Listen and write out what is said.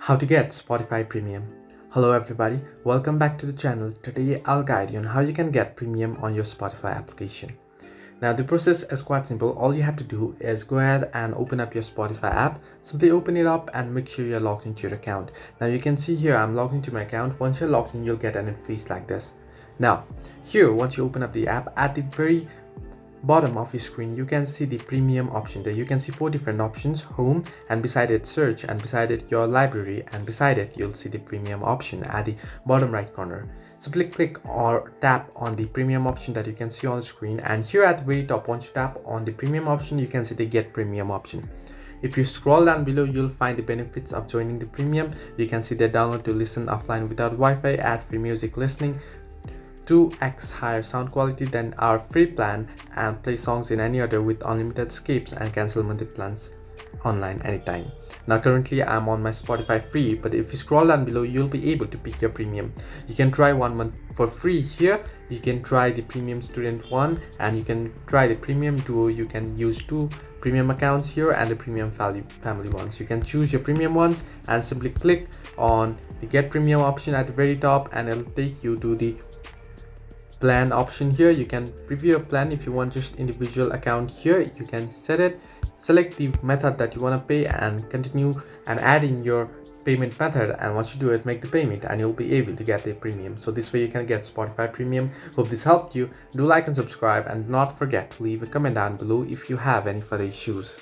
How to get Spotify Premium. Hello everybody, welcome back to the channel. Today I'll guide you on how you can get premium on your Spotify application. Now the process is quite simple. All you have to do is go ahead and open up your Spotify app. Simply open it up and make sure you're logged into your account. Now you can see here I'm logged into my account. Once you're logged in, you'll get an interface like this. Now here, once you open up the app, at the very bottom of your screen you can see the premium option. There you can see four different options: home, and beside it search, and beside it your library, and beside it you'll see the premium option at the bottom right corner. Simply click or tap on the premium option that you can see on the screen, and here at the very top, once you tap on the premium option, you can see the get premium option. If you scroll down below, you'll find the benefits of joining the premium. You can see the download to listen offline without Wi-Fi, ad-free music listening, 2x higher sound quality than our free plan, and play songs in any order with unlimited skips, and cancel monthly plans online anytime. Now currently I'm on my Spotify free, but if you scroll down below you'll be able to pick your premium. You can try 1 month for free here. You can try the premium student one, and you can try the premium duo. You can use 2 premium accounts here and the premium family ones. You can choose your premium ones and simply click on the get premium option at the very top, and it'll take you to the plan option. Here you can preview your plan. If you want just individual account, here you can set it, select the method that you want to pay, and continue and add in your payment method. And once you do it, make the payment and you'll be able to get the premium. So this way you can get Spotify Premium. Hope this helped you. Do like and subscribe, and do not forget to leave a comment down below if you have any further issues.